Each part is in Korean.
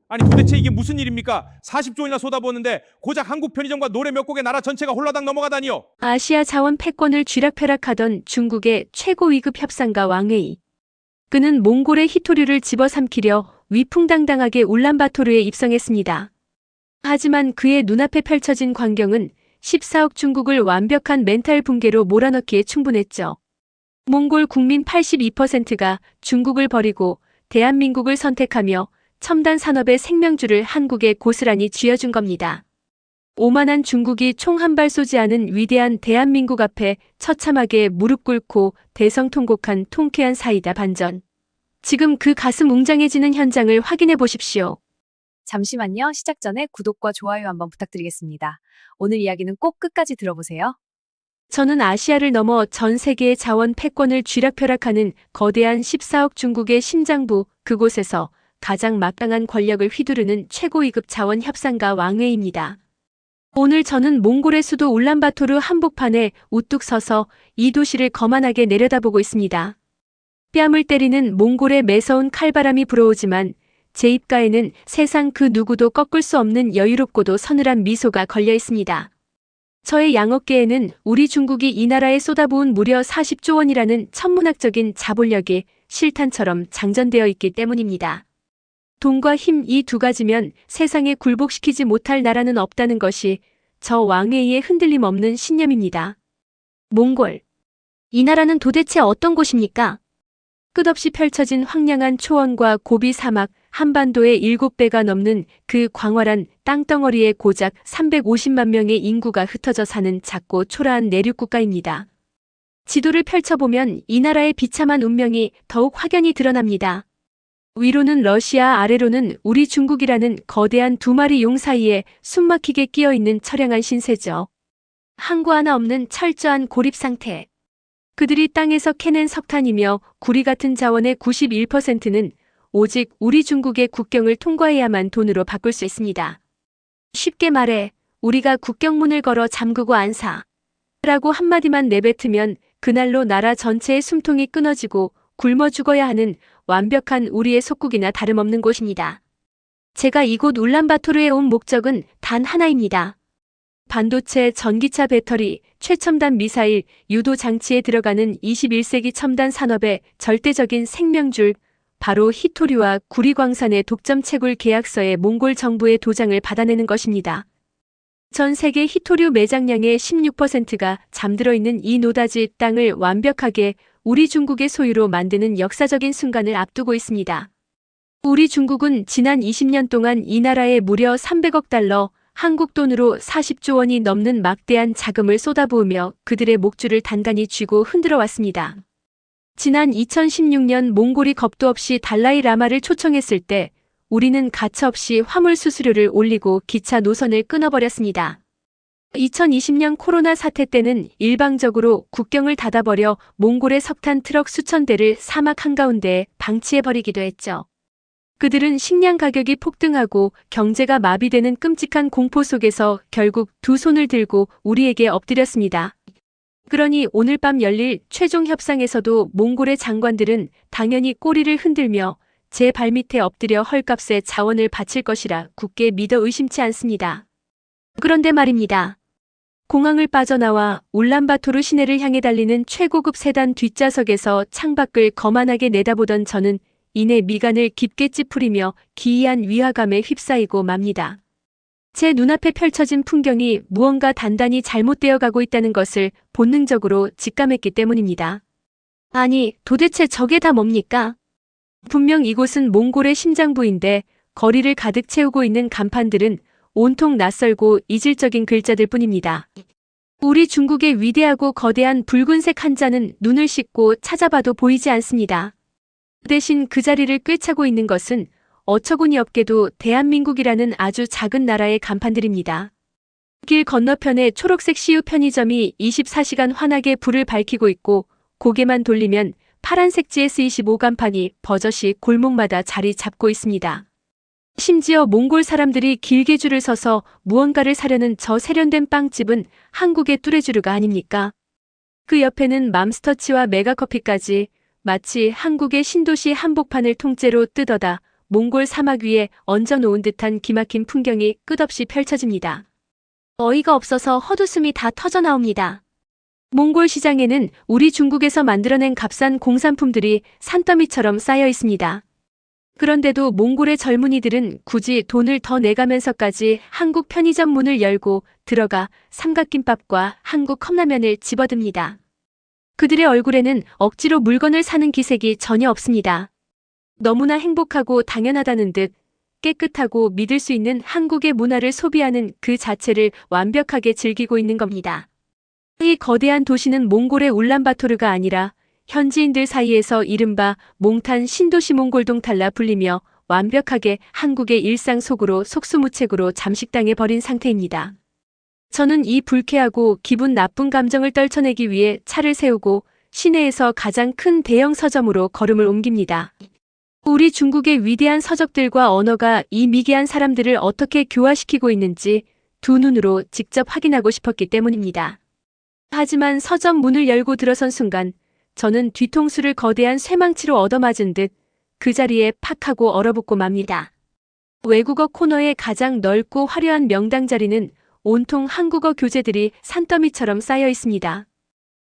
아니 도대체 이게 무슨 일입니까? 40조이나 쏟아부었는데 고작 한국 편의점과 노래 몇 곡에 나라 전체가 홀라당 넘어가다니요. 아시아 자원 패권을 쥐락펴락하던 중국의 최고 위급 협상가 왕웨이. 그는 몽골의 히토류를 집어삼키려 위풍당당하게 울란바토르에 입성했습니다. 하지만 그의 눈앞에 펼쳐진 광경은 14억 중국을 완벽한 멘탈 붕괴로 몰아넣기에 충분했죠. 몽골 국민 82%가 중국을 버리고 대한민국을 선택하며 첨단 산업의 생명줄을 한국에 고스란히 쥐어준 겁니다. 오만한 중국이 총 한 발 쏘지 않은 위대한 대한민국 앞에 처참하게 무릎 꿇고 대성통곡한 통쾌한 사이다 반전. 지금 그 가슴 웅장해지는 현장을 확인해 보십시오. 잠시만요. 시작 전에 구독과 좋아요 한번 부탁드리겠습니다. 오늘 이야기는 꼭 끝까지 들어보세요. 저는 아시아를 넘어 전 세계의 자원 패권을 쥐락펴락하는 거대한 14억 중국의 심장부 그곳에서 가장 막강한 권력을 휘두르는 최고 위급 자원 협상가 왕웨이입니다. 오늘 저는 몽골의 수도 울란바토르 한복판에 우뚝 서서 이 도시를 거만하게 내려다보고 있습니다. 뺨을 때리는 몽골의 매서운 칼바람이 불어오지만 제 입가에는 세상 그 누구도 꺾을 수 없는 여유롭고도 서늘한 미소가 걸려 있습니다. 저의 양어깨에는 우리 중국이 이 나라에 쏟아부은 무려 40조 원이라는 천문학적인 자본력이 실탄처럼 장전되어 있기 때문입니다. 돈과 힘 이 두 가지면 세상에 굴복시키지 못할 나라는 없다는 것이 저 왕웨이의 흔들림 없는 신념입니다. 몽골. 이 나라는 도대체 어떤 곳입니까? 끝없이 펼쳐진 황량한 초원과 고비 사막, 한반도의 7배가 넘는 그 광활한 땅덩어리에 고작 350만 명의 인구가 흩어져 사는 작고 초라한 내륙 국가입니다. 지도를 펼쳐보면 이 나라의 비참한 운명이 더욱 확연히 드러납니다. 위로는 러시아, 아래로는 우리 중국이라는 거대한 두 마리 용 사이에 숨막히게 끼어있는 처량한 신세죠. 항구 하나 없는 철저한 고립 상태. 그들이 땅에서 캐낸 석탄이며 구리 같은 자원의 91%는 오직 우리 중국의 국경을 통과해야만 돈으로 바꿀 수 있습니다. 쉽게 말해 우리가 국경문을 걸어 잠그고 안사 라고 한마디만 내뱉으면 그날로 나라 전체의 숨통이 끊어지고 굶어 죽어야 하는 완벽한 우리의 속국이나 다름없는 곳입니다. 제가 이곳 울란바토르에 온 목적은 단 하나입니다. 반도체, 전기차 배터리, 최첨단 미사일, 유도 장치에 들어가는 21세기 첨단 산업의 절대적인 생명줄, 바로 히토류와 구리광산의 독점 채굴 계약서에 몽골 정부의 도장을 받아내는 것입니다. 전 세계 히토류 매장량의 16%가 잠들어 있는 이 노다지 땅을 완벽하게 우리 중국의 소유로 만드는 역사적인 순간을 앞두고 있습니다. 우리 중국은 지난 20년 동안 이 나라에 무려 300억 달러, 한국 돈으로 40조 원이 넘는 막대한 자금을 쏟아부으며 그들의 목줄을 단단히 쥐고 흔들어 왔습니다. 지난 2016년 몽골이 겁도 없이 달라이 라마를 초청했을 때 우리는 가차없이 화물 수수료를 올리고 기차 노선을 끊어버렸습니다. 2020년 코로나 사태 때는 일방적으로 국경을 닫아버려 몽골의 석탄 트럭 수천 대를 사막 한가운데에 방치해버리기도 했죠. 그들은 식량 가격이 폭등하고 경제가 마비되는 끔찍한 공포 속에서 결국 두 손을 들고 우리에게 엎드렸습니다. 그러니 오늘 밤 열릴 최종 협상에서도 몽골의 장관들은 당연히 꼬리를 흔들며 제 발밑에 엎드려 헐값에 자원을 바칠 것이라 굳게 믿어 의심치 않습니다. 그런데 말입니다. 공항을 빠져나와 울란바토르 시내를 향해 달리는 최고급 세단 뒷좌석에서 창밖을 거만하게 내다보던 저는 이내 미간을 깊게 찌푸리며 기이한 위화감에 휩싸이고 맙니다. 제 눈앞에 펼쳐진 풍경이 무언가 단단히 잘못되어 가고 있다는 것을 본능적으로 직감했기 때문입니다. 아니, 도대체 저게 다 뭡니까? 분명 이곳은 몽골의 심장부인데 거리를 가득 채우고 있는 간판들은 온통 낯설고 이질적인 글자들 뿐입니다. 우리 중국의 위대하고 거대한 붉은색 한자는 눈을 씻고 찾아봐도 보이지 않습니다. 대신 그 자리를 꿰차고 있는 것은 어처구니 없게도 대한민국이라는 아주 작은 나라의 간판들입니다. 길 건너편에 초록색 CU 편의점이 24시간 환하게 불을 밝히고 있고 고개만 돌리면 파란색 GS25 간판이 버젓이 골목마다 자리 잡고 있습니다. 심지어 몽골 사람들이 길게 줄을 서서 무언가를 사려는 저 세련된 빵집은 한국의 뚜레쥬르가 아닙니까? 그 옆에는 맘스터치와 메가커피까지 마치 한국의 신도시 한복판을 통째로 뜯어다 몽골 사막 위에 얹어놓은 듯한 기막힌 풍경이 끝없이 펼쳐집니다. 어이가 없어서 헛웃음이 다 터져나옵니다. 몽골 시장에는 우리 중국에서 만들어낸 값싼 공산품들이 산더미처럼 쌓여 있습니다. 그런데도 몽골의 젊은이들은 굳이 돈을 더 내가면서까지 한국 편의점 문을 열고 들어가 삼각김밥과 한국 컵라면을 집어듭니다. 그들의 얼굴에는 억지로 물건을 사는 기색이 전혀 없습니다. 너무나 행복하고 당연하다는 듯 깨끗하고 믿을 수 있는 한국의 문화를 소비하는 그 자체를 완벽하게 즐기고 있는 겁니다. 이 거대한 도시는 몽골의 울란바토르가 아니라 현지인들 사이에서 이른바 몽탄 신도시 몽골동탈라 불리며 완벽하게 한국의 일상 속으로 속수무책으로 잠식당해 버린 상태입니다. 저는 이 불쾌하고 기분 나쁜 감정을 떨쳐내기 위해 차를 세우고 시내에서 가장 큰 대형 서점으로 걸음을 옮깁니다. 우리 중국의 위대한 서적들과 언어가 이 미개한 사람들을 어떻게 교화시키고 있는지 두 눈으로 직접 확인하고 싶었기 때문입니다. 하지만 서점 문을 열고 들어선 순간 저는 뒤통수를 거대한 쇠망치로 얻어맞은 듯 그 자리에 팍 하고 얼어붙고 맙니다. 외국어 코너의 가장 넓고 화려한 명당 자리는 온통 한국어 교재들이 산더미처럼 쌓여 있습니다.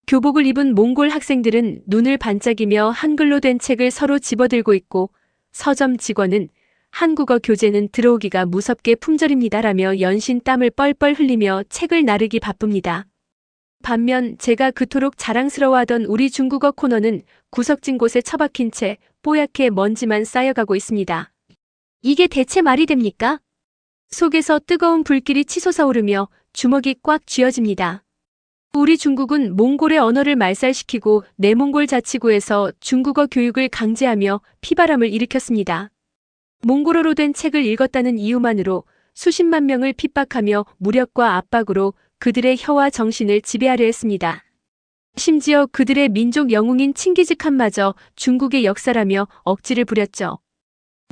교복을 입은 몽골 학생들은 눈을 반짝이며 한글로 된 책을 서로 집어들고 있고 서점 직원은 한국어 교재는 들어오기가 무섭게 품절입니다라며 연신 땀을 뻘뻘 흘리며 책을 나르기 바쁩니다. 반면 제가 그토록 자랑스러워하던 우리 중국어 코너는 구석진 곳에 처박힌 채 뽀얗게 먼지만 쌓여가고 있습니다. 이게 대체 말이 됩니까? 속에서 뜨거운 불길이 치솟아오르며 주먹이 꽉 쥐어집니다. 우리 중국은 몽골의 언어를 말살시키고 내몽골 자치구에서 중국어 교육을 강제하며 피바람을 일으켰습니다. 몽골어로 된 책을 읽었다는 이유만으로 수십만 명을 핍박하며 무력과 압박으로 그들의 혀와 정신을 지배하려 했습니다. 심지어 그들의 민족 영웅인 칭기즈칸마저 중국의 역사라며 억지를 부렸죠.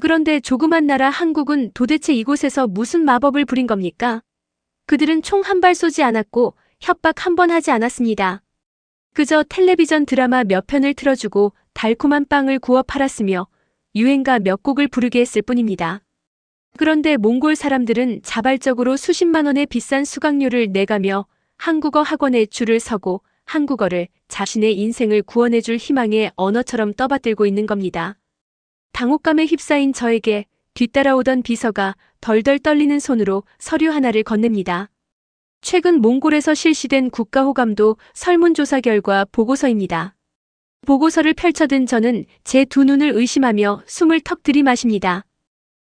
그런데 조그만 나라 한국은 도대체 이곳에서 무슨 마법을 부린 겁니까? 그들은 총 한 발 쏘지 않았고 협박 한 번 하지 않았습니다. 그저 텔레비전 드라마 몇 편을 틀어주고 달콤한 빵을 구워 팔았으며 유행가 몇 곡을 부르게 했을 뿐입니다. 그런데 몽골 사람들은 자발적으로 수십만 원의 비싼 수강료를 내가며 한국어 학원에 줄을 서고 한국어를 자신의 인생을 구원해줄 희망의 언어처럼 떠받들고 있는 겁니다. 당혹감에 휩싸인 저에게 뒤따라오던 비서가 덜덜 떨리는 손으로 서류 하나를 건넵니다. 최근 몽골에서 실시된 국가호감도 설문조사 결과 보고서입니다. 보고서를 펼쳐든 저는 제 두 눈을 의심하며 숨을 턱 들이마십니다.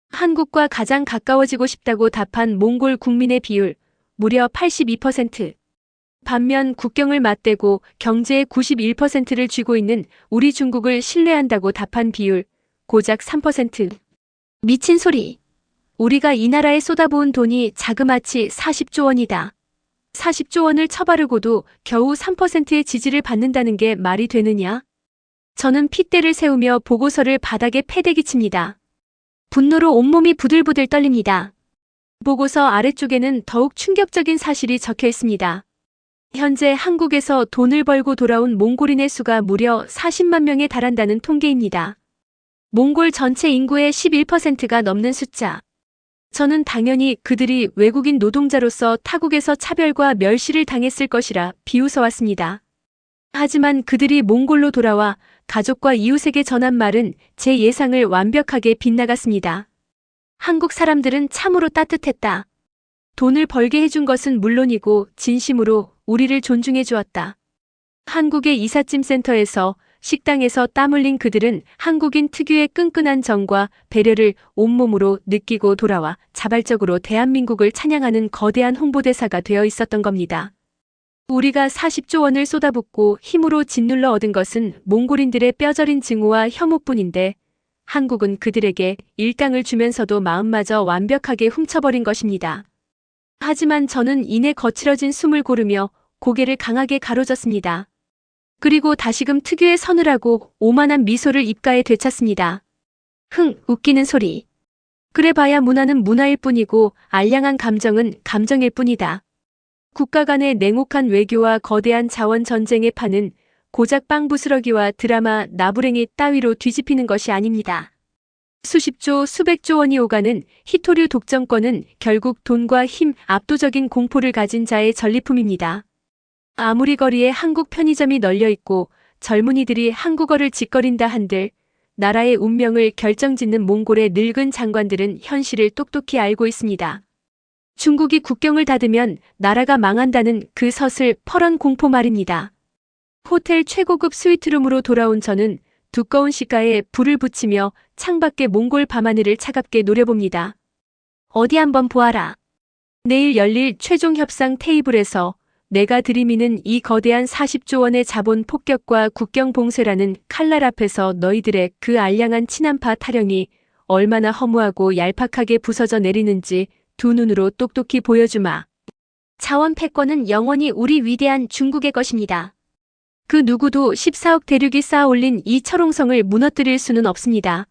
한국과 가장 가까워지고 싶다고 답한 몽골 국민의 비율 무려 82%. 반면 국경을 맞대고 경제의 91%를 쥐고 있는 우리 중국을 신뢰한다고 답한 비율 고작 3%. 미친 소리. 우리가 이 나라에 쏟아부은 돈이 자그마치 40조 원이다. 40조 원을 처바르고도 겨우 3%의 지지를 받는다는 게 말이 되느냐? 저는 핏대를 세우며 보고서를 바닥에 패대기 칩니다. 분노로 온몸이 부들부들 떨립니다. 보고서 아래쪽에는 더욱 충격적인 사실이 적혀 있습니다. 현재 한국에서 돈을 벌고 돌아온 몽골인의 수가 무려 40만 명에 달한다는 통계입니다. 몽골 전체 인구의 11%가 넘는 숫자. 저는 당연히 그들이 외국인 노동자로서 타국에서 차별과 멸시를 당했을 것이라 비웃어왔습니다. 하지만 그들이 몽골로 돌아와 가족과 이웃에게 전한 말은 제 예상을 완벽하게 빗나갔습니다. 한국 사람들은 참으로 따뜻했다. 돈을 벌게 해준 것은 물론이고 진심으로 우리를 존중해 주었다. 한국의 이삿짐 센터에서 식당에서 땀 흘린 그들은 한국인 특유의 끈끈한 정과 배려를 온몸으로 느끼고 돌아와 자발적으로 대한민국을 찬양하는 거대한 홍보대사가 되어 있었던 겁니다. 우리가 40조 원을 쏟아붓고 힘으로 짓눌러 얻은 것은 몽골인들의 뼈저린 증오와 혐오뿐인데 한국은 그들에게 일당을 주면서도 마음마저 완벽하게 훔쳐버린 것입니다. 하지만 저는 이내 거칠어진 숨을 고르며 고개를 강하게 가로졌습니다. 그리고 다시금 특유의 서늘하고 오만한 미소를 입가에 되찾습니다. 웃기는 소리. 그래봐야 문화는 문화일 뿐이고 알량한 감정은 감정일 뿐이다. 국가 간의 냉혹한 외교와 거대한 자원 전쟁의 판은 고작 빵 부스러기와 드라마 나부랭이 따위로 뒤집히는 것이 아닙니다. 수십조, 수백조 원이 오가는 희토류 독점권은 결국 돈과 힘, 압도적인 공포를 가진 자의 전리품입니다. 아무리 거리에 한국 편의점이 널려 있고 젊은이들이 한국어를 짓거린다 한들 나라의 운명을 결정짓는 몽골의 늙은 장관들은 현실을 똑똑히 알고 있습니다. 중국이 국경을 닫으면 나라가 망한다는 그 서슬 펄한 공포 말입니다. 호텔 최고급 스위트룸으로 돌아온 저는 두꺼운 시가에 불을 붙이며 창밖의 몽골 밤하늘을 차갑게 노려봅니다. 어디 한번 보아라. 내일 열릴 최종 협상 테이블에서 내가 들이미는 이 거대한 40조 원의 자본 폭격과 국경 봉쇄라는 칼날 앞에서 너희들의 그 알량한 친한파 타령이 얼마나 허무하고 얄팍하게 부서져 내리는지 두 눈으로 똑똑히 보여주마. 자원 패권은 영원히 우리 위대한 중국의 것입니다. 그 누구도 14억 대륙이 쌓아올린 이 철옹성을 무너뜨릴 수는 없습니다.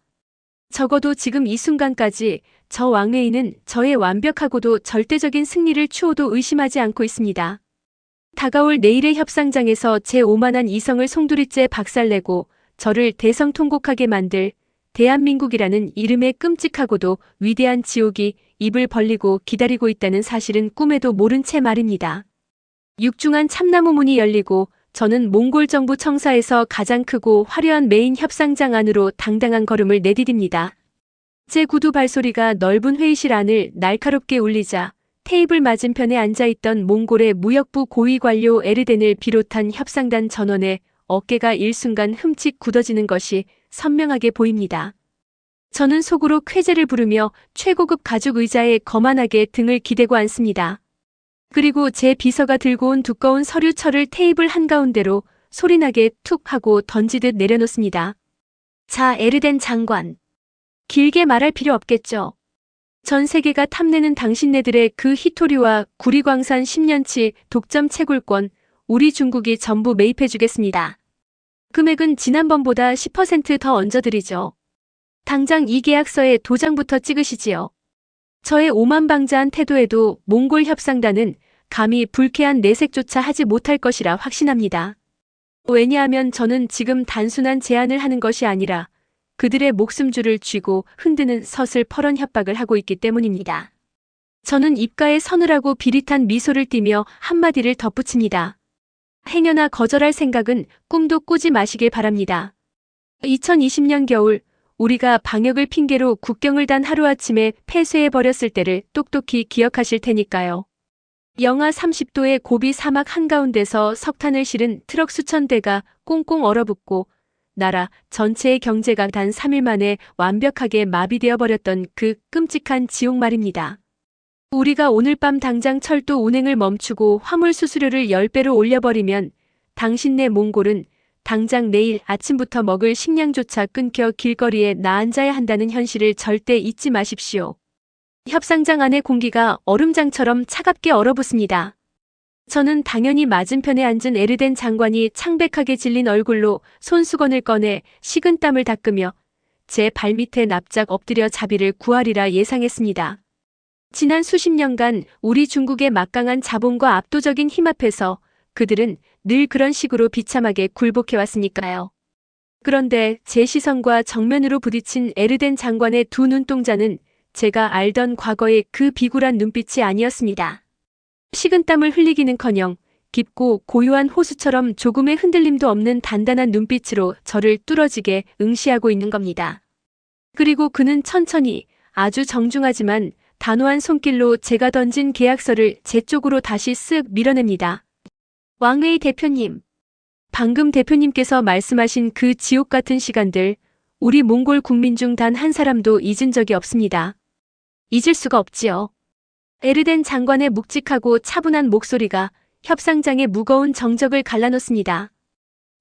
적어도 지금 이 순간까지 저 왕웨이는 저의 완벽하고도 절대적인 승리를 추호도 의심하지 않고 있습니다. 다가올 내일의 협상장에서 제 오만한 이성을 송두리째 박살내고 저를 대성통곡하게 만들 대한민국이라는 이름의 끔찍하고도 위대한 지옥이 입을 벌리고 기다리고 있다는 사실은 꿈에도 모른 채 말입니다. 육중한 참나무 문이 열리고 저는 몽골 정부 청사에서 가장 크고 화려한 메인 협상장 안으로 당당한 걸음을 내디딥니다. 제 구두 발소리가 넓은 회의실 안을 날카롭게 울리자 테이블 맞은편에 앉아있던 몽골의 무역부 고위 관료 에르덴을 비롯한 협상단 전원의 어깨가 일순간 흠칫 굳어지는 것이 선명하게 보입니다. 저는 속으로 쾌재를 부르며 최고급 가죽 의자에 거만하게 등을 기대고 앉습니다. 그리고 제 비서가 들고 온 두꺼운 서류철을 테이블 한가운데로 소리나게 툭 하고 던지듯 내려놓습니다. 자, 에르덴 장관. 길게 말할 필요 없겠죠. 전 세계가 탐내는 당신네들의 그 희토류와 구리광산 10년치 독점 채굴권, 우리 중국이 전부 매입해주겠습니다. 금액은 지난번보다 10%더 얹어드리죠. 당장 이 계약서에 도장부터 찍으시지요. 저의 오만방자한 태도에도 몽골 협상단은 감히 불쾌한 내색조차 하지 못할 것이라 확신합니다. 왜냐하면 저는 지금 단순한 제안을 하는 것이 아니라 그들의 목숨줄을 쥐고 흔드는 서슬퍼런 협박을 하고 있기 때문입니다. 저는 입가에 서늘하고 비릿한 미소를 띠며 한마디를 덧붙입니다. 행여나 거절할 생각은 꿈도 꾸지 마시길 바랍니다. 2020년 겨울 우리가 방역을 핑계로 국경을 단 하루아침에 폐쇄해버렸을 때를 똑똑히 기억하실 테니까요. 영하 30도의 고비 사막 한가운데서 석탄을 실은 트럭 수천 대가 꽁꽁 얼어붙고 나라 전체의 경제가 단 3일 만에 완벽하게 마비되어 버렸던 그 끔찍한 지옥 말입니다. 우리가 오늘 밤 당장 철도 운행을 멈추고 화물 수수료를 10배로 올려버리면 당신네 몽골은 당장 내일 아침부터 먹을 식량조차 끊겨 길거리에 나앉아야 한다는 현실을 절대 잊지 마십시오. 협상장 안의 공기가 얼음장처럼 차갑게 얼어붙습니다. 저는 당연히 맞은편에 앉은 에르덴 장관이 창백하게 질린 얼굴로 손수건을 꺼내 식은 땀을 닦으며 제 발밑에 납작 엎드려 자비를 구하리라 예상했습니다. 지난 수십 년간 우리 중국의 막강한 자본과 압도적인 힘 앞에서 그들은 늘 그런 식으로 비참하게 굴복해왔으니까요. 그런데 제 시선과 정면으로 부딪힌 에르덴 장관의 두 눈동자는 제가 알던 과거의 그 비굴한 눈빛이 아니었습니다. 식은땀을 흘리기는커녕 깊고 고요한 호수처럼 조금의 흔들림도 없는 단단한 눈빛으로 저를 뚫어지게 응시하고 있는 겁니다. 그리고 그는 천천히 아주 정중하지만 단호한 손길로 제가 던진 계약서를 제 쪽으로 다시 쓱 밀어냅니다. 왕웨이 대표님, 방금 대표님께서 말씀하신 그 지옥 같은 시간들, 우리 몽골 국민 중 단 한 사람도 잊은 적이 없습니다. 잊을 수가 없지요. 에르덴 장관의 묵직하고 차분한 목소리가 협상장의 무거운 정적을 갈라놓습니다.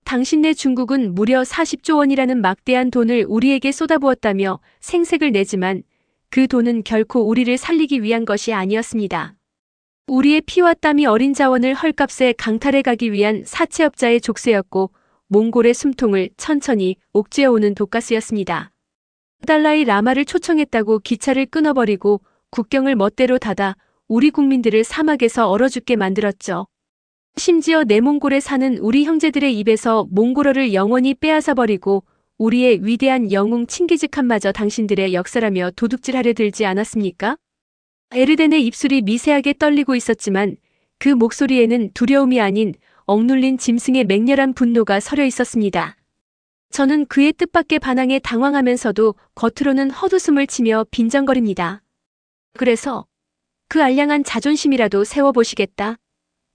당신네 중국은 무려 40조 원이라는 막대한 돈을 우리에게 쏟아부었다며 생색을 내지만 그 돈은 결코 우리를 살리기 위한 것이 아니었습니다. 우리의 피와 땀이 어린 자원을 헐값에 강탈해 가기 위한 사채업자의 족쇄였고 몽골의 숨통을 천천히 옥죄어오는 독가스였습니다. 달라이 라마를 초청했다고 기차를 끊어버리고 국경을 멋대로 닫아 우리 국민들을 사막에서 얼어 죽게 만들었죠. 심지어 내몽골에 사는 우리 형제들의 입에서 몽골어를 영원히 빼앗아버리고 우리의 위대한 영웅 칭기즈칸마저 당신들의 역사라며 도둑질하려 들지 않았습니까? 에르덴의 입술이 미세하게 떨리고 있었지만 그 목소리에는 두려움이 아닌 억눌린 짐승의 맹렬한 분노가 서려 있었습니다. 저는 그의 뜻밖의 반항에 당황하면서도 겉으로는 헛웃음을 치며 빈정거립니다. 그래서 그 알량한 자존심이라도 세워보시겠다.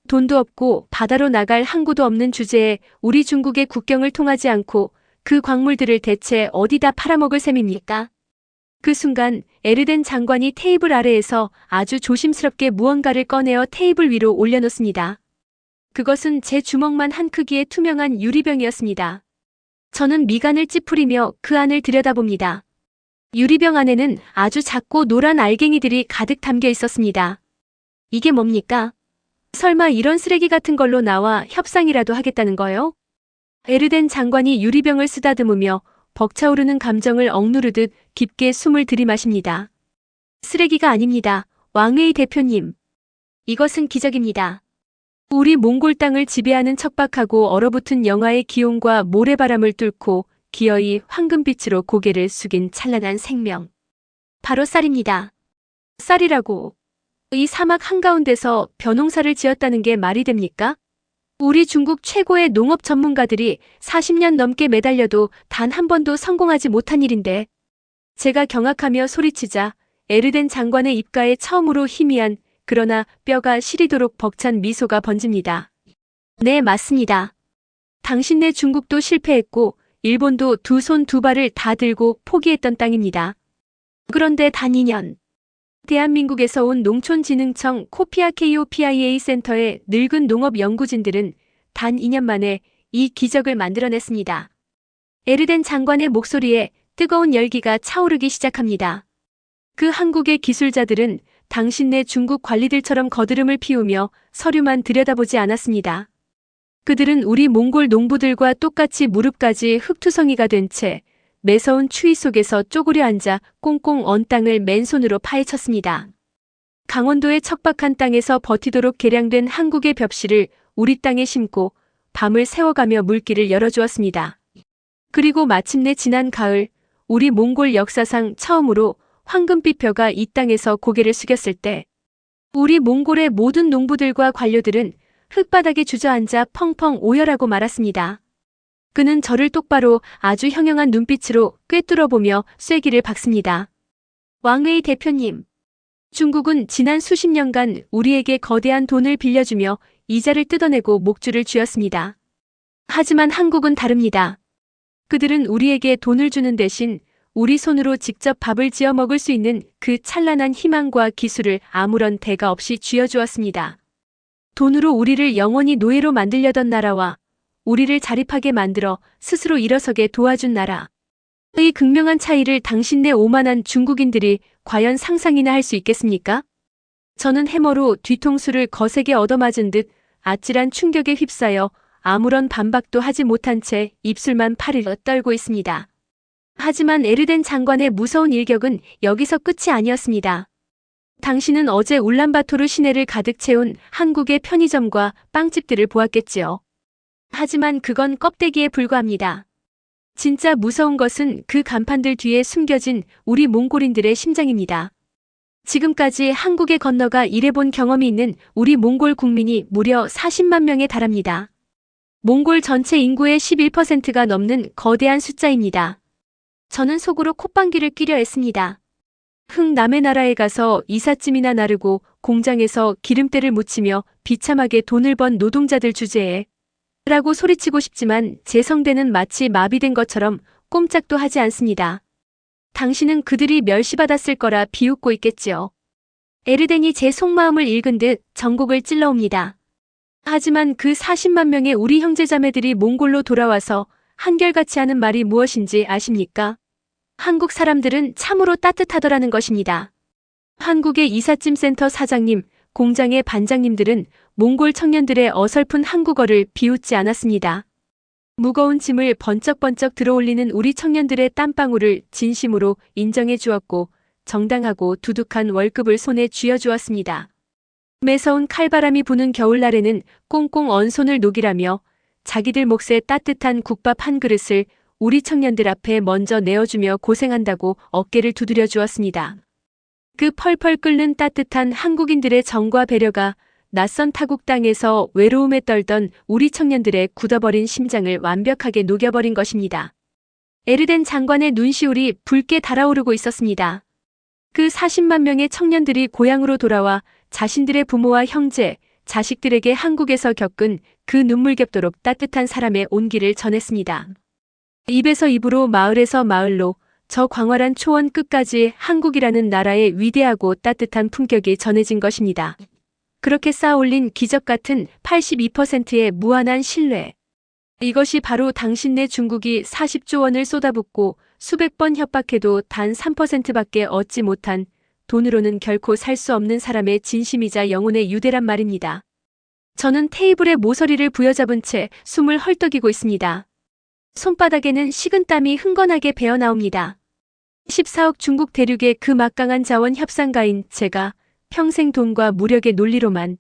돈도 없고 바다로 나갈 항구도 없는 주제에 우리 중국의 국경을 통하지 않고 그 광물들을 대체 어디다 팔아먹을 셈입니까? 그 순간 에르덴 장관이 테이블 아래에서 아주 조심스럽게 무언가를 꺼내어 테이블 위로 올려놓습니다. 그것은 제 주먹만 한 크기의 투명한 유리병이었습니다. 저는 미간을 찌푸리며 그 안을 들여다봅니다. 유리병 안에는 아주 작고 노란 알갱이들이 가득 담겨 있었습니다. 이게 뭡니까? 설마 이런 쓰레기 같은 걸로 나와 협상이라도 하겠다는 거요? 에르덴 장관이 유리병을 쓰다듬으며 벅차오르는 감정을 억누르듯 깊게 숨을 들이마십니다. 쓰레기가 아닙니다. 왕웨이 대표님. 이것은 기적입니다. 우리 몽골 땅을 지배하는 척박하고 얼어붙은 영하의 기온과 모래바람을 뚫고 기어이 황금빛으로 고개를 숙인 찬란한 생명. 바로 쌀입니다. 쌀이라고. 이 사막 한가운데서 벼농사를 지었다는 게 말이 됩니까? 우리 중국 최고의 농업 전문가들이 40년 넘게 매달려도 단 한 번도 성공하지 못한 일인데. 제가 경악하며 소리치자 에르덴 장관의 입가에 처음으로 희미한 그러나 뼈가 시리도록 벅찬 미소가 번집니다. 네, 맞습니다. 당신네 중국도 실패했고 일본도 두 손 두 발을 다 들고 포기했던 땅입니다. 그런데 단 2년. 대한민국에서 온 농촌진흥청 코피아 KOPIA 센터의 늙은 농업 연구진들은 단 2년 만에 이 기적을 만들어냈습니다. 에르덴 장관의 목소리에 뜨거운 열기가 차오르기 시작합니다. 그 한국의 기술자들은 당신네 중국 관리들처럼 거드름을 피우며 서류만 들여다보지 않았습니다. 그들은 우리 몽골 농부들과 똑같이 무릎까지 흙투성이가 된 채 매서운 추위 속에서 쪼그려 앉아 꽁꽁 언 땅을 맨손으로 파헤쳤습니다. 강원도의 척박한 땅에서 버티도록 개량된 한국의 벽실을 우리 땅에 심고 밤을 새워가며 물길을 열어주었습니다. 그리고 마침내 지난 가을 우리 몽골 역사상 처음으로 황금빛 벼가 이 땅에서 고개를 숙였을 때 우리 몽골의 모든 농부들과 관료들은 흙바닥에 주저앉아 펑펑 오열하고 말았습니다. 그는 저를 똑바로 아주 형형한 눈빛으로 꿰뚫어보며 쐐기를 박습니다. 왕웨이 대표님, 중국은 지난 수십 년간 우리에게 거대한 돈을 빌려주며 이자를 뜯어내고 목줄을 쥐었습니다. 하지만 한국은 다릅니다. 그들은 우리에게 돈을 주는 대신 우리 손으로 직접 밥을 지어 먹을 수 있는 그 찬란한 희망과 기술을 아무런 대가 없이 쥐어주었습니다. 돈으로 우리를 영원히 노예로 만들려던 나라와 우리를 자립하게 만들어 스스로 일어서게 도와준 나라. 이 극명한 차이를 당신네 오만한 중국인들이 과연 상상이나 할 수 있겠습니까? 저는 해머로 뒤통수를 거세게 얻어맞은 듯 아찔한 충격에 휩싸여 아무런 반박도 하지 못한 채 입술만 파르르 떨고 있습니다. 하지만 에르덴 장관의 무서운 일격은 여기서 끝이 아니었습니다. 당신은 어제 울란바토르 시내를 가득 채운 한국의 편의점과 빵집들을 보았겠지요. 하지만 그건 껍데기에 불과합니다. 진짜 무서운 것은 그 간판들 뒤에 숨겨진 우리 몽골인들의 심장입니다. 지금까지 한국에 건너가 일해본 경험이 있는 우리 몽골 국민이 무려 40만 명에 달합니다. 몽골 전체 인구의 11%가 넘는 거대한 숫자입니다. 저는 속으로 콧방귀를 뀌려 했습니다. 남의 나라에 가서 이삿짐이나 나르고 공장에서 기름때를 묻히며 비참하게 돈을 번 노동자들 주제에 라고 소리치고 싶지만 제 성대는 마치 마비된 것처럼 꼼짝도 하지 않습니다. 당신은 그들이 멸시받았을 거라 비웃고 있겠지요. 에르덴이 제 속마음을 읽은 듯 전곡을 찔러옵니다. 하지만 그 40만 명의 우리 형제자매들이 몽골로 돌아와서 한결같이 하는 말이 무엇인지 아십니까? 한국 사람들은 참으로 따뜻하더라는 것입니다. 한국의 이삿짐 센터 사장님, 공장의 반장님들은 몽골 청년들의 어설픈 한국어를 비웃지 않았습니다. 무거운 짐을 번쩍번쩍 들어올리는 우리 청년들의 땀방울을 진심으로 인정해 주었고 정당하고 두둑한 월급을 손에 쥐어주었습니다. 매서운 칼바람이 부는 겨울날에는 꽁꽁 언 손을 녹이라며 자기들 몫의 따뜻한 국밥 한 그릇을 우리 청년들 앞에 먼저 내어주며 고생한다고 어깨를 두드려 주었습니다. 그 펄펄 끓는 따뜻한 한국인들의 정과 배려가 낯선 타국 땅에서 외로움에 떨던 우리 청년들의 굳어버린 심장을 완벽하게 녹여버린 것입니다. 에르덴 장관의 눈시울이 붉게 달아오르고 있었습니다. 그 40만 명의 청년들이 고향으로 돌아와 자신들의 부모와 형제, 자식들에게 한국에서 겪은 그 눈물겹도록 따뜻한 사람의 온기를 전했습니다. 입에서 입으로 마을에서 마을로 저 광활한 초원 끝까지 한국이라는 나라의 위대하고 따뜻한 품격이 전해진 것입니다. 그렇게 쌓아올린 기적 같은 82%의 무한한 신뢰. 이것이 바로 당신네 중국이 40조 원을 쏟아붓고 수백 번 협박해도 단 3%밖에 얻지 못한 돈으로는 결코 살 수 없는 사람의 진심이자 영혼의 유대란 말입니다. 저는 테이블에 모서리를 부여잡은 채 숨을 헐떡이고 있습니다. 손바닥에는 식은땀이 흥건하게 배어나옵니다. 14억 중국 대륙의 그 막강한 자원 협상가인 제가 평생 돈과 무력의 논리로만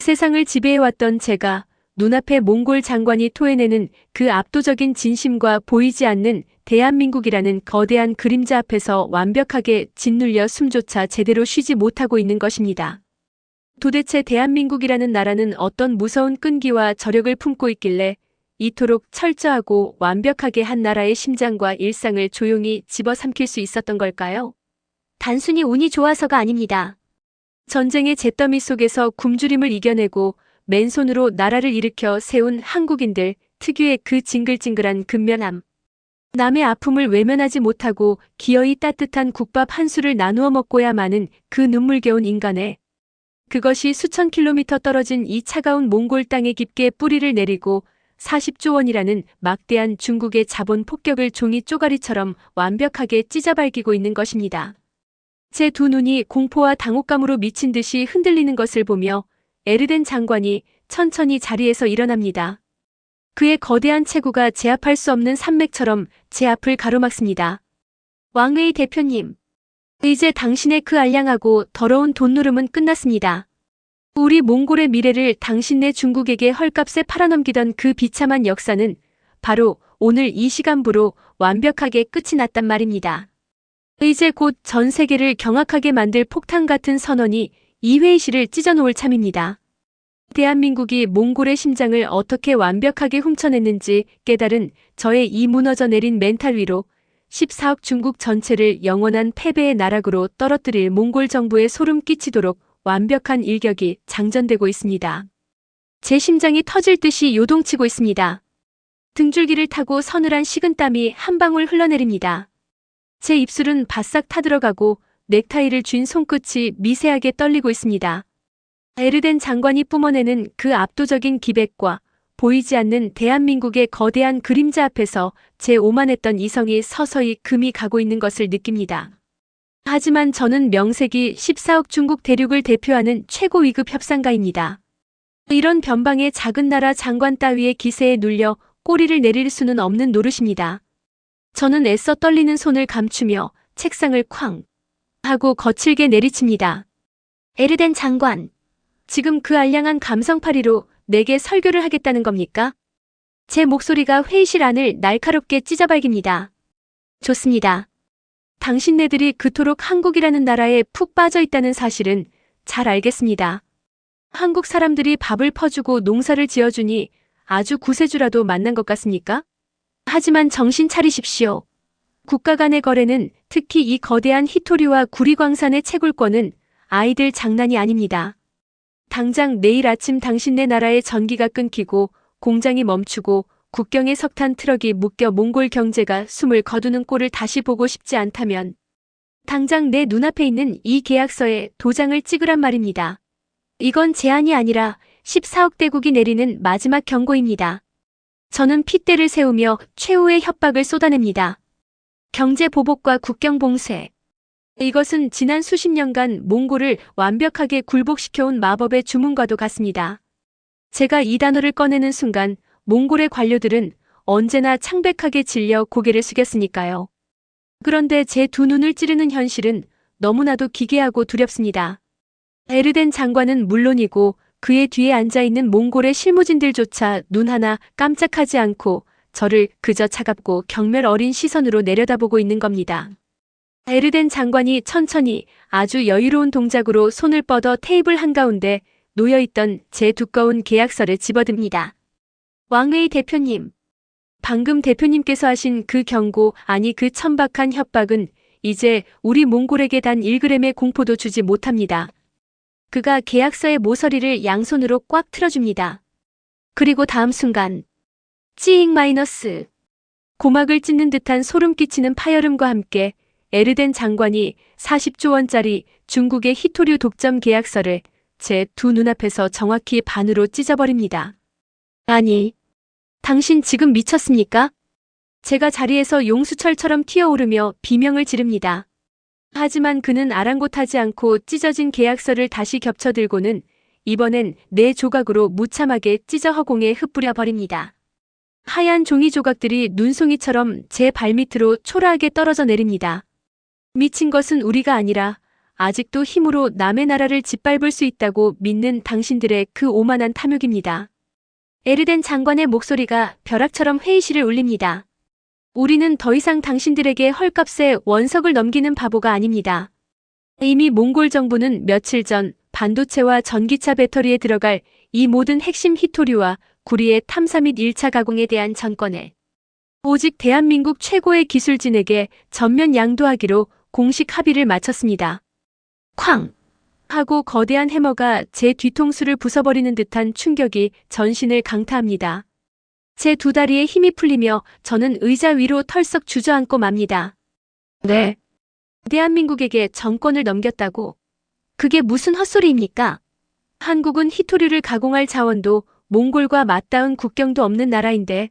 세상을 지배해왔던 제가 눈앞에 몽골 장관이 토해내는 그 압도적인 진심과 보이지 않는 대한민국이라는 거대한 그림자 앞에서 완벽하게 짓눌려 숨조차 제대로 쉬지 못하고 있는 것입니다. 도대체 대한민국이라는 나라는 어떤 무서운 끈기와 저력을 품고 있길래 이토록 철저하고 완벽하게 한 나라의 심장과 일상을 조용히 집어삼킬 수 있었던 걸까요? 단순히 운이 좋아서가 아닙니다. 전쟁의 잿더미 속에서 굶주림을 이겨내고 맨손으로 나라를 일으켜 세운 한국인들 특유의 그 징글징글한 근면함. 남의 아픔을 외면하지 못하고 기어이 따뜻한 국밥 한 술을 나누어 먹고야 마는 그 눈물겨운 인간의 그것이 수천 킬로미터 떨어진 이 차가운 몽골 땅에 깊게 뿌리를 내리고 40조 원이라는 막대한 중국의 자본 폭격을 종이 쪼가리처럼 완벽하게 찢어발기고 있는 것입니다. 제 두 눈이 공포와 당혹감으로 미친 듯이 흔들리는 것을 보며 에르덴 장관이 천천히 자리에서 일어납니다. 그의 거대한 체구가 제압할 수 없는 산맥처럼 제 앞을 가로막습니다. 왕웨이 대표님, 이제 당신의 그 알량하고 더러운 돈 누름은 끝났습니다. 우리 몽골의 미래를 당신네 중국에게 헐값에 팔아넘기던 그 비참한 역사는 바로 오늘 이 시간부로 완벽하게 끝이 났단 말입니다. 이제 곧 전 세계를 경악하게 만들 폭탄 같은 선언이 이 회의실을 찢어놓을 참입니다. 대한민국이 몽골의 심장을 어떻게 완벽하게 훔쳐냈는지 깨달은 저의 이 무너져 내린 멘탈 위로 14억 중국 전체를 영원한 패배의 나락으로 떨어뜨릴 몽골 정부에 소름 끼치도록 완벽한 일격이 장전되고 있습니다. 제 심장이 터질 듯이 요동치고 있습니다. 등줄기를 타고 서늘한 식은땀이 한 방울 흘러내립니다. 제 입술은 바싹 타들어가고 넥타이를 쥔 손끝이 미세하게 떨리고 있습니다. 에르덴 장관이 뿜어내는 그 압도적인 기백과 보이지 않는 대한민국의 거대한 그림자 앞에서 제 오만했던 이성이 서서히 금이 가고 있는 것을 느낍니다. 하지만 저는 명색이 14억 중국 대륙을 대표하는 최고 위급 협상가입니다. 이런 변방의 작은 나라 장관 따위의 기세에 눌려 꼬리를 내릴 수는 없는 노릇입니다. 저는 애써 떨리는 손을 감추며 책상을 쾅 하고 거칠게 내리칩니다. 에르덴 장관, 지금 그 알량한 감성파리로 내게 설교를 하겠다는 겁니까? 제 목소리가 회의실 안을 날카롭게 찢어발깁니다. 좋습니다. 당신네들이 그토록 한국이라는 나라에 푹 빠져 있다는 사실은 잘 알겠습니다. 한국 사람들이 밥을 퍼주고 농사를 지어주니 아주 구세주라도 만난 것 같습니까? 하지만 정신 차리십시오. 국가 간의 거래는 특히 이 거대한 히토리와 구리광산의 채굴권은 아이들 장난이 아닙니다. 당장 내일 아침 당신네 나라의 전기가 끊기고 공장이 멈추고 국경에 석탄 트럭이 묶여 몽골 경제가 숨을 거두는 꼴을 다시 보고 싶지 않다면 당장 내 눈앞에 있는 이 계약서에 도장을 찍으란 말입니다. 이건 제안이 아니라 14억 대국이 내리는 마지막 경고입니다. 저는 핏대를 세우며 최후의 협박을 쏟아냅니다. 경제 보복과 국경 봉쇄. 이것은 지난 수십 년간 몽골을 완벽하게 굴복시켜온 마법의 주문과도 같습니다. 제가 이 단어를 꺼내는 순간 몽골의 관료들은 언제나 창백하게 질려 고개를 숙였으니까요. 그런데 제 두 눈을 찌르는 현실은 너무나도 기괴하고 두렵습니다. 에르덴 장관은 물론이고 그의 뒤에 앉아있는 몽골의 실무진들조차 눈 하나 깜짝하지 않고 저를 그저 차갑고 경멸 어린 시선으로 내려다보고 있는 겁니다. 에르덴 장관이 천천히 아주 여유로운 동작으로 손을 뻗어 테이블 한가운데 놓여있던 제 두꺼운 계약서를 집어듭니다. 왕웨이 대표님, 방금 대표님께서 하신 그 경고, 아니 그 천박한 협박은 이제 우리 몽골에게 단 1g의 공포도 주지 못합니다. 그가 계약서의 모서리를 양손으로 꽉 틀어줍니다. 그리고 다음 순간 찌익 마이너스, 고막을 찢는 듯한 소름 끼치는 파열음과 함께 에르덴 장관이 40조 원짜리 중국의 히토류 독점 계약서를 제 두 눈앞에서 정확히 반으로 찢어버립니다. 아니, 당신 지금 미쳤습니까? 제가 자리에서 용수철처럼 튀어오르며 비명을 지릅니다. 하지만 그는 아랑곳하지 않고 찢어진 계약서를 다시 겹쳐들고는 이번엔 4조각으로 무참하게 찢어 허공에 흩뿌려 버립니다. 하얀 종이 조각들이 눈송이처럼 제 발밑으로 초라하게 떨어져 내립니다. 미친 것은 우리가 아니라 아직도 힘으로 남의 나라를 짓밟을 수 있다고 믿는 당신들의 그 오만한 탐욕입니다. 에르덴 장관의 목소리가 벼락처럼 회의실을 울립니다. 우리는 더 이상 당신들에게 헐값에 원석을 넘기는 바보가 아닙니다. 이미 몽골 정부는 며칠 전 반도체와 전기차 배터리에 들어갈 이 모든 핵심 히토류와 구리의 탐사 및 1차 가공에 대한 전권을 오직 대한민국 최고의 기술진에게 전면 양도하기로 공식 합의를 마쳤습니다. 쾅! 하고 거대한 해머가 제 뒤통수를 부숴버리는 듯한 충격이 전신을 강타합니다. 제 두 다리에 힘이 풀리며 저는 의자 위로 털썩 주저앉고 맙니다. 네. 대한민국에게 정권을 넘겼다고? 그게 무슨 헛소리입니까? 한국은 히토류를 가공할 자원도 몽골과 맞닿은 국경도 없는 나라인데.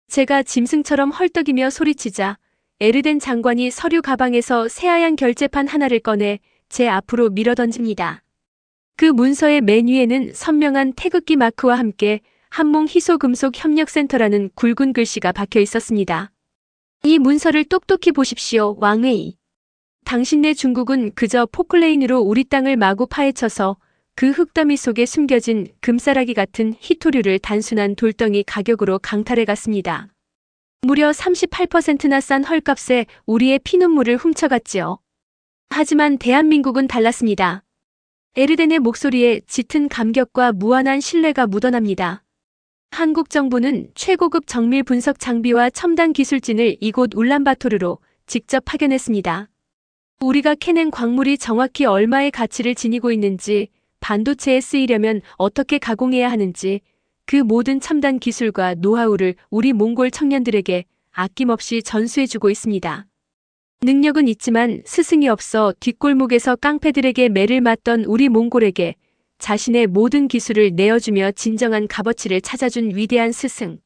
제가 짐승처럼 헐떡이며 소리치자 에르덴 장관이 서류 가방에서 새하얀 결제판 하나를 꺼내 제 앞으로 밀어던집니다. 그 문서의 맨 위에는 선명한 태극기 마크와 함께 한몽 희소금속협력센터라는 굵은 글씨가 박혀 있었습니다. 이 문서를 똑똑히 보십시오, 왕웨이. 당신네 중국은 그저 포클레인으로 우리 땅을 마구 파헤쳐서 그 흙더미 속에 숨겨진 금싸라기 같은 히토류를 단순한 돌덩이 가격으로 강탈해 갔습니다. 무려 38%나 싼 헐값에 우리의 피눈물을 훔쳐갔지요. 하지만 대한민국은 달랐습니다. 에르덴의 목소리에 짙은 감격과 무한한 신뢰가 묻어납니다. 한국 정부는 최고급 정밀 분석 장비와 첨단 기술진을 이곳 울란바토르로 직접 파견했습니다. 우리가 캐낸 광물이 정확히 얼마의 가치를 지니고 있는지, 반도체에 쓰이려면 어떻게 가공해야 하는지, 그 모든 첨단 기술과 노하우를 우리 몽골 청년들에게 아낌없이 전수해주고 있습니다. 능력은 있지만 스승이 없어 뒷골목에서 깡패들에게 매를 맞던 우리 몽골에게 자신의 모든 기술을 내어주며 진정한 값어치를 찾아준 위대한 스승.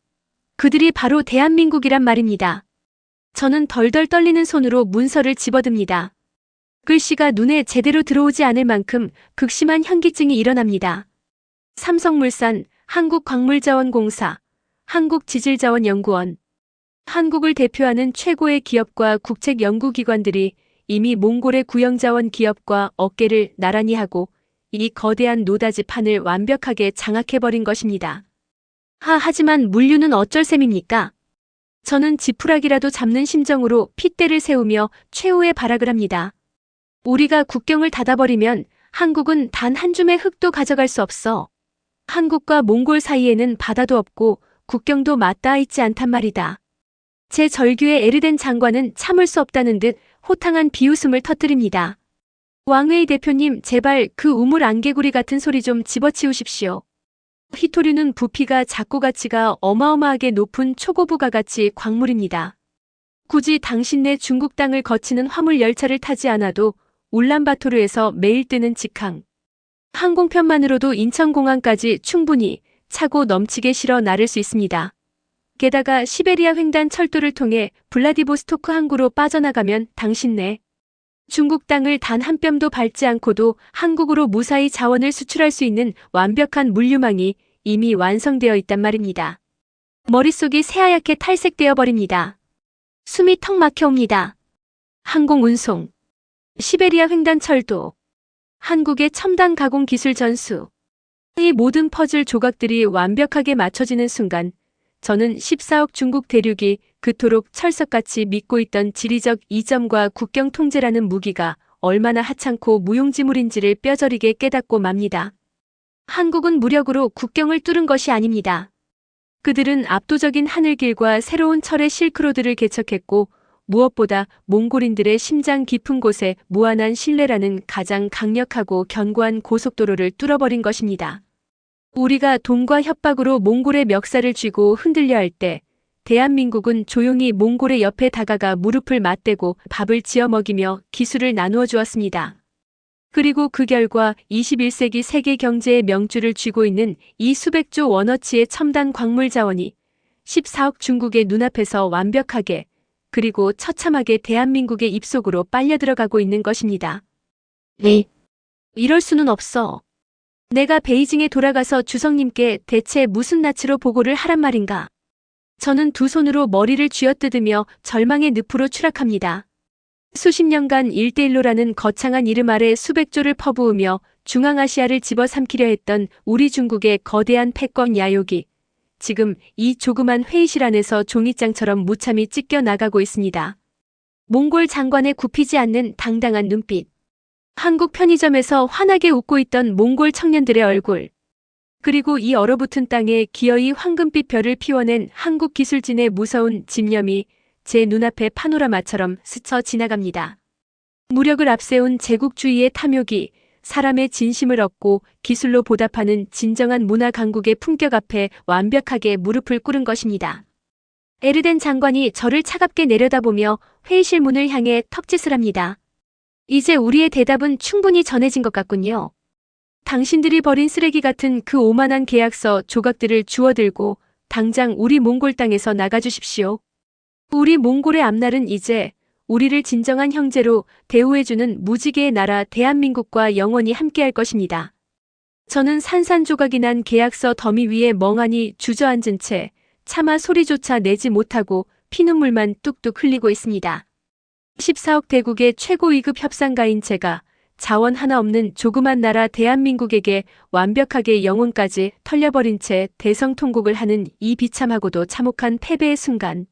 그들이 바로 대한민국이란 말입니다. 저는 덜덜 떨리는 손으로 문서를 집어듭니다. 글씨가 눈에 제대로 들어오지 않을 만큼 극심한 현기증이 일어납니다. 삼성물산, 한국광물자원공사, 한국지질자원연구원, 한국을 대표하는 최고의 기업과 국책연구기관들이 이미 몽골의 구형자원 기업과 어깨를 나란히 하고 이 거대한 노다지 판을 완벽하게 장악해버린 것입니다. 하지만 물류는 어쩔 셈입니까? 저는 지푸라기라도 잡는 심정으로 핏대를 세우며 최후의 발악을 합니다. 우리가 국경을 닫아버리면 한국은 단 한 줌의 흙도 가져갈 수 없어. 한국과 몽골 사이에는 바다도 없고 국경도 맞닿아 있지 않단 말이다. 제 절규에 에르덴 장관은 참을 수 없다는 듯 호탕한 비웃음을 터뜨립니다. 왕웨이 대표님, 제발 그 우물 안개구리 같은 소리 좀 집어치우십시오. 히토류는 부피가 작고 가치가 어마어마하게 높은 초고부가가치 광물입니다. 굳이 당신네 중국 땅을 거치는 화물 열차를 타지 않아도 울란바토르에서 매일 뜨는 직항 항공편만으로도 인천공항까지 충분히 차고 넘치게 실어 나를 수 있습니다. 게다가 시베리아 횡단 철도를 통해 블라디보스토크 항구로 빠져나가면 당신네 중국 땅을 단 한 뼘도 밟지 않고도 한국으로 무사히 자원을 수출할 수 있는 완벽한 물류망이 이미 완성되어 있단 말입니다. 머릿속이 새하얗게 탈색되어 버립니다. 숨이 턱 막혀옵니다. 항공운송, 시베리아 횡단철도, 한국의 첨단 가공 기술 전수. 이 모든 퍼즐 조각들이 완벽하게 맞춰지는 순간 저는 14억 중국 대륙이 그토록 철석같이 믿고 있던 지리적 이점과 국경 통제라는 무기가 얼마나 하찮고 무용지물인지를 뼈저리게 깨닫고 맙니다. 한국은 무력으로 국경을 뚫은 것이 아닙니다. 그들은 압도적인 하늘길과 새로운 철의 실크로드를 개척했고 무엇보다 몽골인들의 심장 깊은 곳에 무한한 신뢰라는 가장 강력하고 견고한 고속도로를 뚫어버린 것입니다. 우리가 돈과 협박으로 몽골의 멱살을 쥐고 흔들려 할 때 대한민국은 조용히 몽골의 옆에 다가가 무릎을 맞대고 밥을 지어 먹이며 기술을 나누어 주었습니다. 그리고 그 결과 21세기 세계 경제의 명줄을 쥐고 있는 이 수백조 원어치의 첨단 광물 자원이 14억 중국의 눈앞에서 완벽하게 그리고 처참하게 대한민국의 입속으로 빨려 들어가고 있는 것입니다. 네. 이럴 수는 없어. 내가 베이징에 돌아가서 주석님께 대체 무슨 낯으로 보고를 하란 말인가? 저는 두 손으로 머리를 쥐어뜯으며 절망의 늪으로 추락합니다. 수십 년간 1대1로라는 거창한 이름 아래 수백조를 퍼부으며 중앙아시아를 집어삼키려 했던 우리 중국의 거대한 패권 야욕이 지금 이 조그만 회의실 안에서 종이장처럼 무참히 찢겨 나가고 있습니다. 몽골 장관의 굽히지 않는 당당한 눈빛. 한국 편의점에서 환하게 웃고 있던 몽골 청년들의 얼굴. 그리고 이 얼어붙은 땅에 기어이 황금빛 별을 피워낸 한국 기술진의 무서운 집념이 제 눈앞에 파노라마처럼 스쳐 지나갑니다. 무력을 앞세운 제국주의의 탐욕이 사람의 진심을 얻고 기술로 보답하는 진정한 문화 강국의 품격 앞에 완벽하게 무릎을 꿇은 것입니다. 에르덴 장관이 저를 차갑게 내려다보며 회의실 문을 향해 턱짓을 합니다. 이제 우리의 대답은 충분히 전해진 것 같군요. 당신들이 버린 쓰레기 같은 그 오만한 계약서 조각들을 주워들고 당장 우리 몽골 땅에서 나가주십시오. 우리 몽골의 앞날은 이제 우리를 진정한 형제로 대우해주는 무지개의 나라 대한민국과 영원히 함께할 것입니다. 저는 산산조각이 난 계약서 더미 위에 멍하니 주저앉은 채 차마 소리조차 내지 못하고 피눈물만 뚝뚝 흘리고 있습니다. 14억 대국의 최고 2급 협상가인 제가 자원 하나 없는 조그만 나라 대한민국에게 완벽하게 영혼까지 털려버린 채 대성통곡을 하는 이 비참하고도 참혹한 패배의 순간.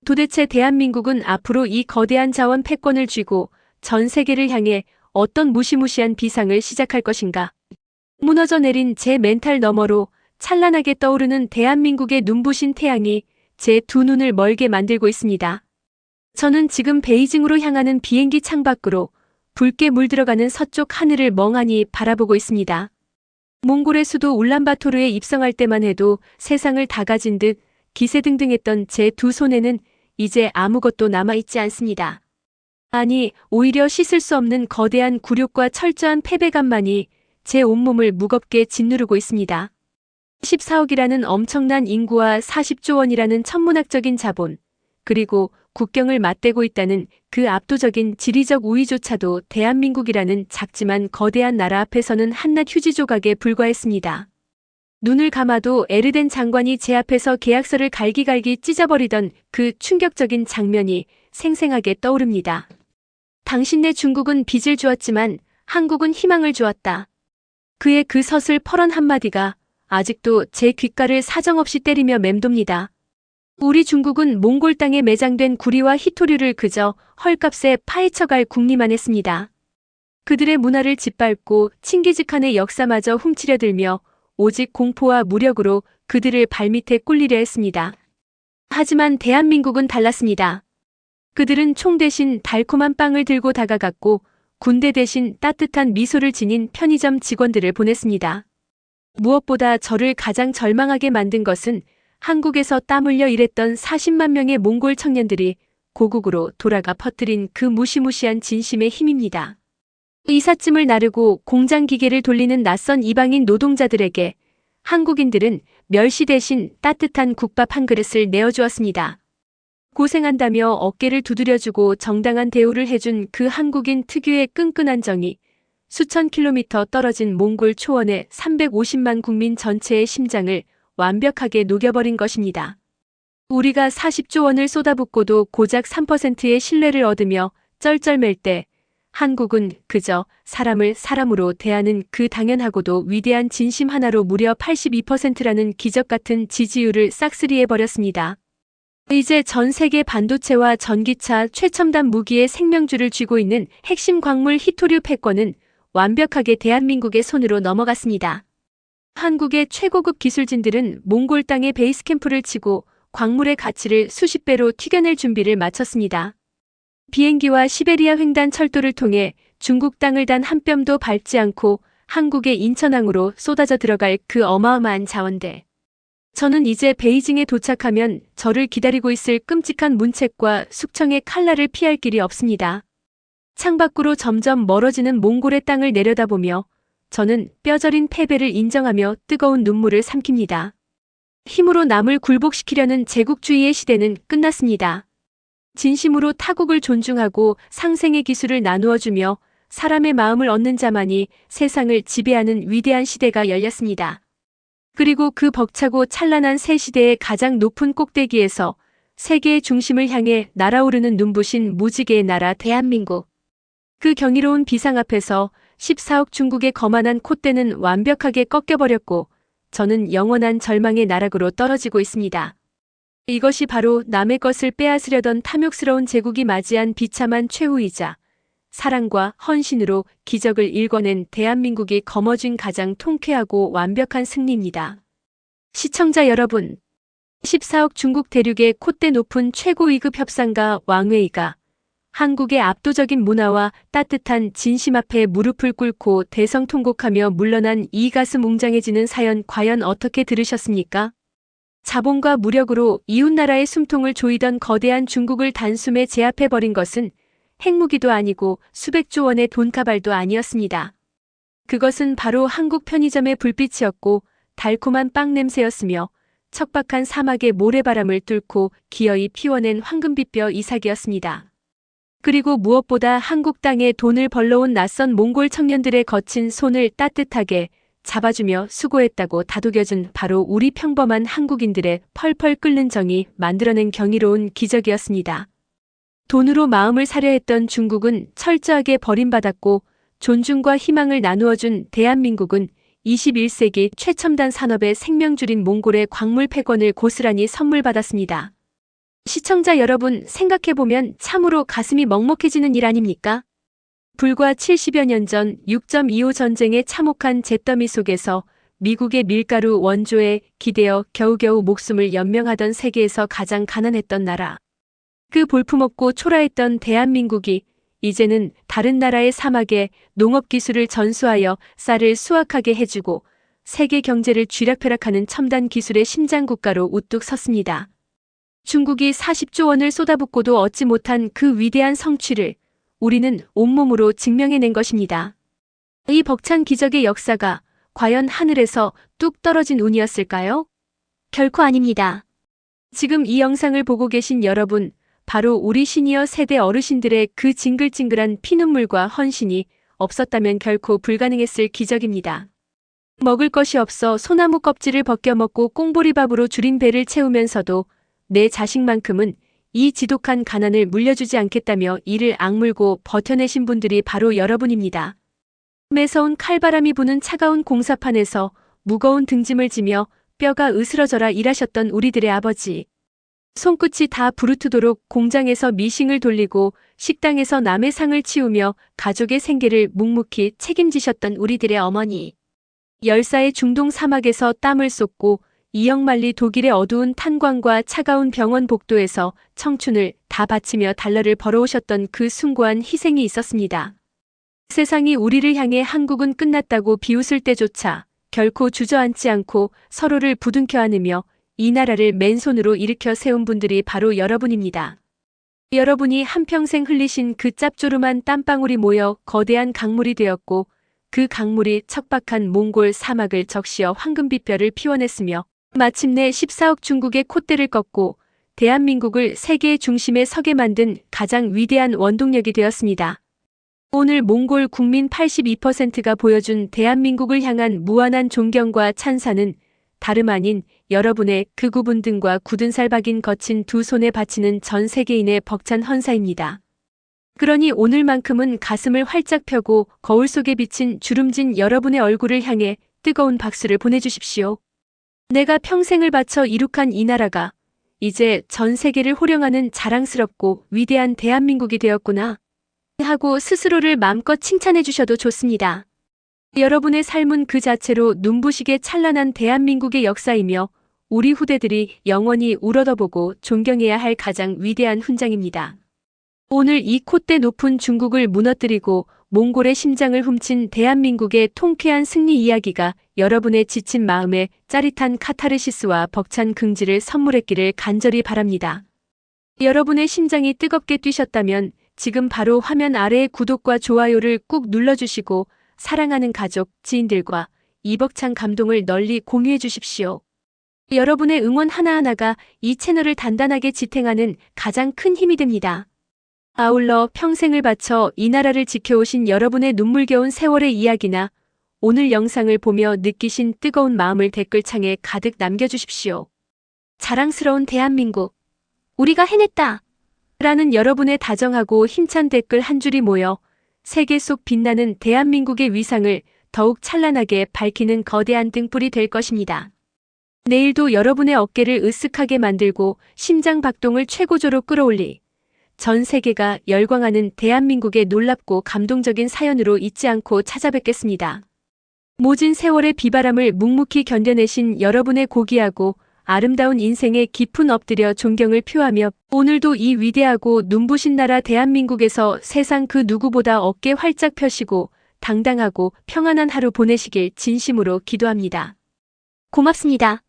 도대체 대한민국은 앞으로 이 거대한 자원 패권을 쥐고 전 세계를 향해 어떤 무시무시한 비상을 시작할 것인가? 무너져 내린 제 멘탈 너머로 찬란하게 떠오르는 대한민국의 눈부신 태양이 제 두 눈을 멀게 만들고 있습니다. 저는 지금 베이징으로 향하는 비행기 창밖으로 붉게 물들어가는 서쪽 하늘을 멍하니 바라보고 있습니다. 몽골의 수도 울란바토르에 입성할 때만 해도 세상을 다 가진 듯 기세등등했던 제 두 손에는 이제 아무것도 남아있지 않습니다. 아니, 오히려 씻을 수 없는 거대한 굴욕과 철저한 패배감만이 제 온몸을 무겁게 짓누르고 있습니다. 14억이라는 엄청난 인구와 40조 원이라는 천문학적인 자본, 그리고 국경을 맞대고 있다는 그 압도적인 지리적 우위조차도 대한민국이라는 작지만 거대한 나라 앞에서는 한낱 휴지 조각에 불과했습니다. 눈을 감아도 에르덴 장관이 제 앞에서 계약서를 갈기갈기 찢어버리던 그 충격적인 장면이 생생하게 떠오릅니다. 당신네 중국은 빚을 주었지만 한국은 희망을 주었다. 그의 그 서슬퍼런 한마디가 아직도 제 귓가를 사정없이 때리며 맴돕니다. 우리 중국은 몽골 땅에 매장된 구리와 희토류를 그저 헐값에 파헤쳐갈 궁리만 했습니다. 그들의 문화를 짓밟고 칭기즈칸의 역사마저 훔치려 들며 오직 공포와 무력으로 그들을 발밑에 꿀리려 했습니다. 하지만 대한민국은 달랐습니다. 그들은 총 대신 달콤한 빵을 들고 다가갔고 군대 대신 따뜻한 미소를 지닌 편의점 직원들을 보냈습니다. 무엇보다 저를 가장 절망하게 만든 것은 한국에서 땀 흘려 일했던 40만 명의 몽골 청년들이 고국으로 돌아가 퍼뜨린 그 무시무시한 진심의 힘입니다. 이삿짐을 나르고 공장 기계를 돌리는 낯선 이방인 노동자들에게 한국인들은 멸시 대신 따뜻한 국밥 한 그릇을 내어주었습니다. 고생한다며 어깨를 두드려주고 정당한 대우를 해준 그 한국인 특유의 끈끈한 정이 수천 킬로미터 떨어진 몽골 초원의 350만 국민 전체의 심장을 완벽하게 녹여버린 것입니다. 우리가 40조 원을 쏟아붓고도 고작 3%의 신뢰를 얻으며 쩔쩔맬 때 한국은 그저 사람을 사람으로 대하는 그 당연하고도 위대한 진심 하나로 무려 82%라는 기적 같은 지지율을 싹쓸이해버렸습니다. 이제 전 세계 반도체와 전기차, 최첨단 무기의 생명줄을 쥐고 있는 핵심 광물 히토류 패권은 완벽하게 대한민국의 손으로 넘어갔습니다. 한국의 최고급 기술진들은 몽골 땅에 베이스 캠프를 치고 광물의 가치를 수십 배로 튀겨낼 준비를 마쳤습니다. 비행기와 시베리아 횡단 철도를 통해 중국 땅을 단 한 뼘도 밟지 않고 한국의 인천항으로 쏟아져 들어갈 그 어마어마한 자원들. 저는 이제 베이징에 도착하면 저를 기다리고 있을 끔찍한 문책과 숙청의 칼날을 피할 길이 없습니다. 창밖으로 점점 멀어지는 몽골의 땅을 내려다보며 저는 뼈저린 패배를 인정하며 뜨거운 눈물을 삼킵니다. 힘으로 남을 굴복시키려는 제국주의의 시대는 끝났습니다. 진심으로 타국을 존중하고 상생의 기술을 나누어주며 사람의 마음을 얻는 자만이 세상을 지배하는 위대한 시대가 열렸습니다. 그리고 그 벅차고 찬란한 새 시대의 가장 높은 꼭대기에서 세계의 중심을 향해 날아오르는 눈부신 무지개의 나라 대한민국. 그 경이로운 비상 앞에서 14억 중국의 거만한 콧대는 완벽하게 꺾여버렸고 저는 영원한 절망의 나락으로 떨어지고 있습니다. 이것이 바로 남의 것을 빼앗으려던 탐욕스러운 제국이 맞이한 비참한 최후이자 사랑과 헌신으로 기적을 일궈낸 대한민국이 거머쥔 가장 통쾌하고 완벽한 승리입니다. 시청자 여러분, 14억 중국 대륙의 콧대 높은 최고 위급 협상가 왕웨이가 한국의 압도적인 문화와 따뜻한 진심 앞에 무릎을 꿇고 대성통곡하며 물러난 이 가슴 웅장해지는 사연 과연 어떻게 들으셨습니까? 자본과 무력으로 이웃나라의 숨통을 조이던 거대한 중국을 단숨에 제압해버린 것은 핵무기도 아니고 수백조 원의 돈가발도 아니었습니다. 그것은 바로 한국 편의점의 불빛이었고 달콤한 빵 냄새였으며 척박한 사막의 모래바람을 뚫고 기어이 피워낸 황금빛뼈 이삭이었습니다. 그리고 무엇보다 한국 땅에 돈을 벌러온 낯선 몽골 청년들의 거친 손을 따뜻하게 잡아주며 수고했다고 다독여준 바로 우리 평범한 한국인들의 펄펄 끓는 정이 만들어낸 경이로운 기적이었습니다. 돈으로 마음을 사려 했던 중국은 철저하게 버림받았고 존중과 희망을 나누어준 대한민국은 21세기 최첨단 산업의 생명줄인 몽골의 광물 패권을 고스란히 선물받았습니다. 시청자 여러분, 생각해보면 참으로 가슴이 먹먹해지는 일 아닙니까? 불과 70여 년 전 6.25 전쟁의 참혹한 잿더미 속에서 미국의 밀가루 원조에 기대어 겨우겨우 목숨을 연명하던 세계에서 가장 가난했던 나라. 그 볼품없고 초라했던 대한민국이 이제는 다른 나라의 사막에 농업기술을 전수하여 쌀을 수확하게 해주고 세계 경제를 쥐락펴락하는 첨단 기술의 심장국가로 우뚝 섰습니다. 중국이 40조 원을 쏟아붓고도 얻지 못한 그 위대한 성취를 우리는 온몸으로 증명해낸 것입니다. 이 벅찬 기적의 역사가 과연 하늘에서 뚝 떨어진 운이었을까요? 결코 아닙니다. 지금 이 영상을 보고 계신 여러분, 바로 우리 시니어 세대 어르신들의 그 징글징글한 피눈물과 헌신이 없었다면 결코 불가능했을 기적입니다. 먹을 것이 없어 소나무 껍질을 벗겨 먹고 꽁보리밥으로 줄인 배를 채우면서도 내 자식만큼은 이 지독한 가난을 물려주지 않겠다며 이를 악물고 버텨내신 분들이 바로 여러분입니다. 매서운 칼바람이 부는 차가운 공사판에서 무거운 등짐을 지며 뼈가 으스러져라 일하셨던 우리들의 아버지. 손끝이 다 부르트도록 공장에서 미싱을 돌리고 식당에서 남의 상을 치우며 가족의 생계를 묵묵히 책임지셨던 우리들의 어머니. 열사의 중동 사막에서 땀을 쏟고 이역만리 독일의 어두운 탄광과 차가운 병원 복도에서 청춘을 다 바치며 달러를 벌어오셨던 그 숭고한 희생이 있었습니다. 세상이 우리를 향해 한국은 끝났다고 비웃을 때조차 결코 주저앉지 않고 서로를 부둥켜 안으며 이 나라를 맨손으로 일으켜 세운 분들이 바로 여러분입니다. 여러분이 한평생 흘리신 그 짭조름한 땀방울이 모여 거대한 강물이 되었고 그 강물이 척박한 몽골 사막을 적시어 황금빛뼈를 피워냈으며 마침내 14억 중국의 콧대를 꺾고 대한민국을 세계의 중심에 서게 만든 가장 위대한 원동력이 되었습니다. 오늘 몽골 국민 82%가 보여준 대한민국을 향한 무한한 존경과 찬사는 다름 아닌 여러분의 극우 분등과 굳은 살 박인 거친 두 손에 바치는 전 세계인의 벅찬 헌사입니다. 그러니 오늘만큼은 가슴을 활짝 펴고 거울 속에 비친 주름진 여러분의 얼굴을 향해 뜨거운 박수를 보내주십시오. 내가 평생을 바쳐 이룩한 이 나라가 이제 전 세계를 호령하는 자랑스럽고 위대한 대한민국이 되었구나 하고 스스로를 마음껏 칭찬해 주셔도 좋습니다. 여러분의 삶은 그 자체로 눈부시게 찬란한 대한민국의 역사이며 우리 후대들이 영원히 우러러보고 존경해야 할 가장 위대한 훈장입니다. 오늘 이 콧대 높은 중국을 무너뜨리고 몽골의 심장을 훔친 대한민국의 통쾌한 승리 이야기가 여러분의 지친 마음에 짜릿한 카타르시스와 벅찬 긍지를 선물했기를 간절히 바랍니다. 여러분의 심장이 뜨겁게 뛰셨다면 지금 바로 화면 아래의 구독과 좋아요를 꾹 눌러주시고 사랑하는 가족, 지인들과 이 벅찬 감동을 널리 공유해 주십시오. 여러분의 응원 하나하나가 이 채널을 단단하게 지탱하는 가장 큰 힘이 됩니다. 아울러 평생을 바쳐 이 나라를 지켜오신 여러분의 눈물겨운 세월의 이야기나 오늘 영상을 보며 느끼신 뜨거운 마음을 댓글창에 가득 남겨주십시오. 자랑스러운 대한민국, 우리가 해냈다! 라는 여러분의 다정하고 힘찬 댓글 한 줄이 모여 세계 속 빛나는 대한민국의 위상을 더욱 찬란하게 밝히는 거대한 등불이 될 것입니다. 내일도 여러분의 어깨를 으쓱하게 만들고 심장 박동을 최고조로 끌어올리 전 세계가 열광하는 대한민국의 놀랍고 감동적인 사연으로 잊지 않고 찾아뵙겠습니다. 모진 세월의 비바람을 묵묵히 견뎌내신 여러분의 고귀하고 아름다운 인생에 깊은 엎드려 존경을 표하며 오늘도 이 위대하고 눈부신 나라 대한민국에서 세상 그 누구보다 어깨 활짝 펴시고 당당하고 평안한 하루 보내시길 진심으로 기도합니다. 고맙습니다.